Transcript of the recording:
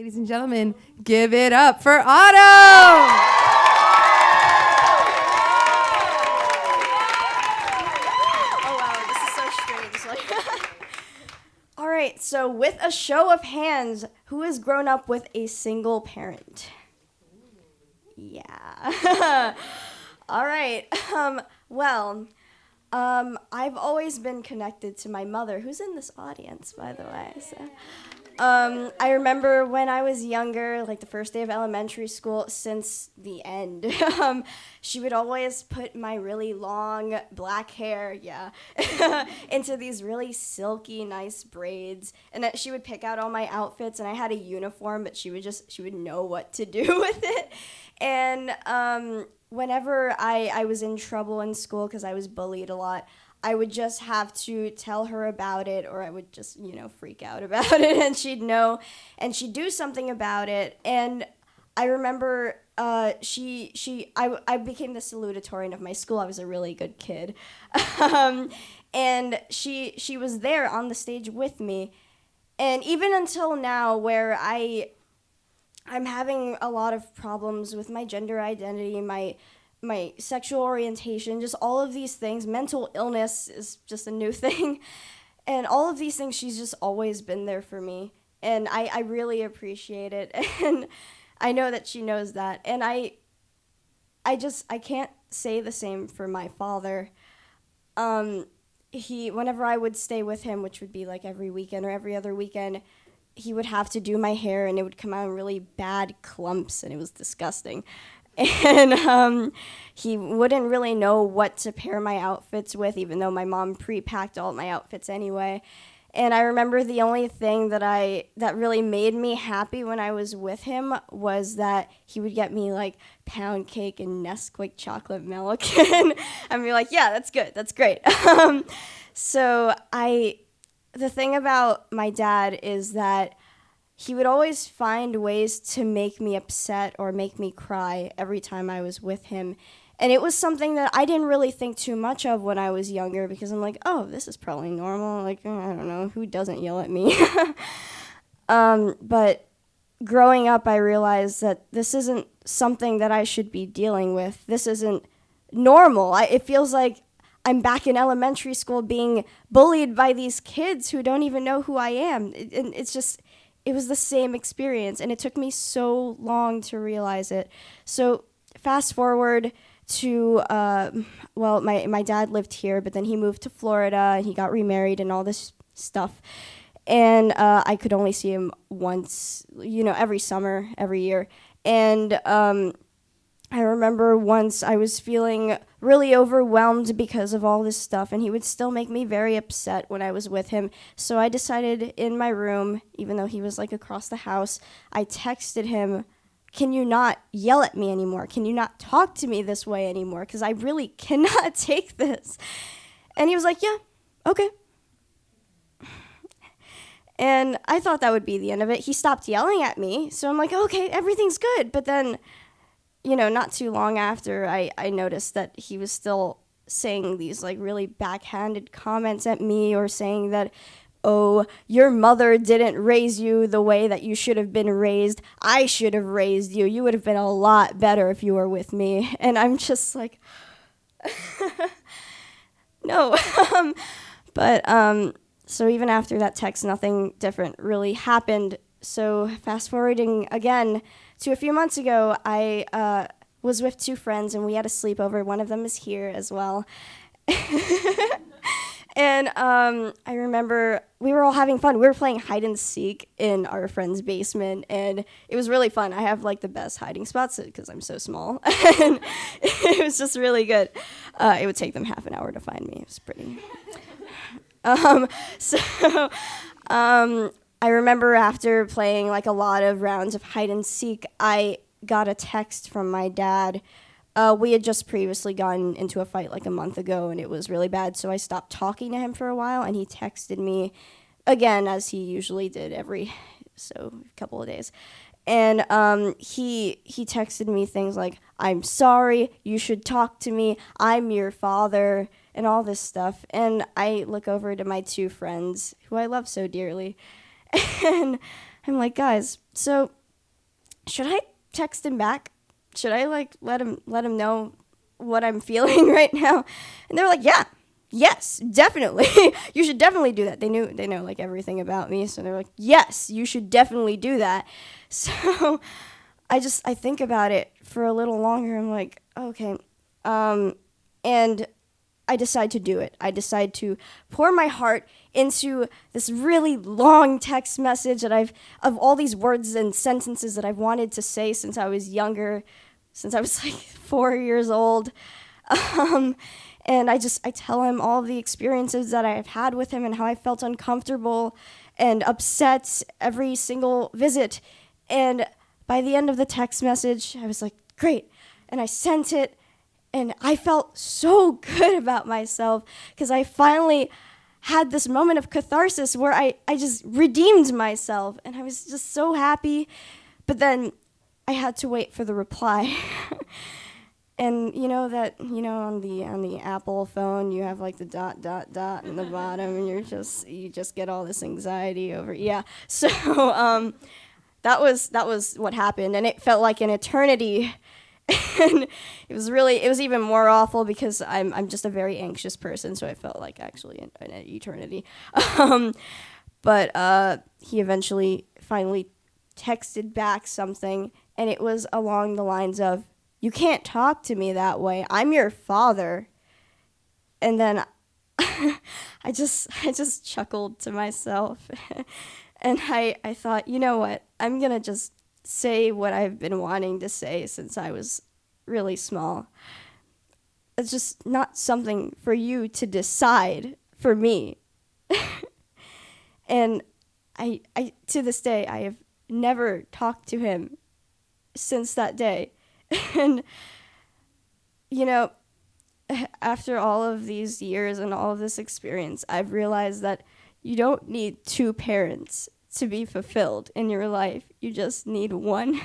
Ladies and gentlemen, give it up for Autumn! Oh wow, this is so strange. All right, so with a show of hands, who has grown up with a single parent? Yeah. All right. I've always been connected to my mother, who's in this audience, by the way. So, I remember when I was younger, like the first day of elementary school, since the end, she would always put my really long black hair, into these really silky, nice braids, and she would pick out all my outfits. And I had a uniform, but she would know what to do with it. And whenever I was in trouble in school because I was bullied a lot, I would just have to tell her about it, or I would just, freak out about it, and she'd know, and she'd do something about it. And I remember I became the salutatorian of my school. I was a really good kid. And she was there on the stage with me. And even until now, where I'm having a lot of problems with my gender identity, my sexual orientation, just all of these things. Mental illness is just a new thing. And all of these things, she's just always been there for me. And I really appreciate it. And I know that she knows that. And I can't say the same for my father. Whenever I would stay with him, which would be like every weekend or every other weekend, he would have to do my hair, and it would come out in really bad clumps, and it was disgusting. And he wouldn't really know what to pair my outfits with, even though my mom pre-packed all my outfits anyway. And I remember the only thing that really made me happy when I was with him was that he would get me like pound cake and Nesquik chocolate milk, and I'd be like, yeah, that's good, that's great. The thing about my dad is that he would always find ways to make me upset or make me cry every time I was with him. And it was something that I didn't really think too much of when I was younger, because I'm like, oh, this is probably normal. Like, I don't know, who doesn't yell at me? But growing up, I realized that this isn't something that I should be dealing with. This isn't normal. It feels like I'm back in elementary school being bullied by these kids who don't even know who I am. It was the same experience, and it took me so long to realize it. So fast forward to, my dad lived here, but then he moved to Florida, and he got remarried and all this stuff. And I could only see him once, every summer, every year. And I remember once I was feeling really overwhelmed because of all this stuff, and he would still make me very upset when I was with him. So I decided in my room, even though he was like across the house, I texted him, can you not yell at me anymore? Can you not talk to me this way anymore? Because I really cannot take this. And he was like, yeah, okay. And I thought that would be the end of it. He stopped yelling at me, so I'm like, okay, everything's good. But then, not too long after, I noticed that he was still saying these like really backhanded comments at me, or saying that, oh, your mother didn't raise you the way that you should have been raised. I should have raised you. You would have been a lot better if you were with me. And I'm just like, no. So even after that text, nothing different really happened. So fast forwarding again to a few months ago, I was with two friends, and we had a sleepover. One of them is here as well. And I remember we were all having fun. We were playing hide and seek in our friend's basement, and it was really fun. I have like the best hiding spots because I'm so small. And it was just really good. It would take them half an hour to find me. It was pretty... I remember after playing like a lot of rounds of hide and seek, I got a text from my dad. We had just previously gotten into a fight like a month ago, and it was really bad, so I stopped talking to him for a while, and he texted me again, as he usually did every couple of days. And he texted me things like, I'm sorry, you should talk to me, I'm your father, and all this stuff. And I look over to my two friends, who I love so dearly, and I'm like, guys, so should I text him back? Should I like let him know what I'm feeling right now? And they're like, yeah, yes, definitely. You should definitely do that. They know like everything about me, so they're like, yes, you should definitely do that. So I think about it for a little longer. I'm like, okay, and I decide to do it. I decide to pour my heart into this really long text message that of all these words and sentences that I've wanted to say since I was younger, since I was like 4 years old. And I tell him all of the experiences that I've had with him and how I felt uncomfortable and upset every single visit. And by the end of the text message, I was like, great. And I sent it. And I felt so good about myself because I finally had this moment of catharsis where I just redeemed myself. And I was just so happy. But then I had to wait for the reply. And you know that, on the Apple phone, you have like the ... in the bottom, and you just get all this anxiety over. Yeah. So that was what happened. And it felt like an eternity. And it was even more awful because I'm just a very anxious person, so it felt like actually an eternity. But he eventually finally texted back something, and it was along the lines of, "You can't talk to me that way. I'm your father." And then I just chuckled to myself, and I thought, you know what? I'm gonna just say what I've been wanting to say since I was really small. It's just not something for you to decide for me. And I to this day, I have never talked to him since that day. And, after all of these years and all of this experience, I've realized that you don't need two parents to be fulfilled in your life. You just need one.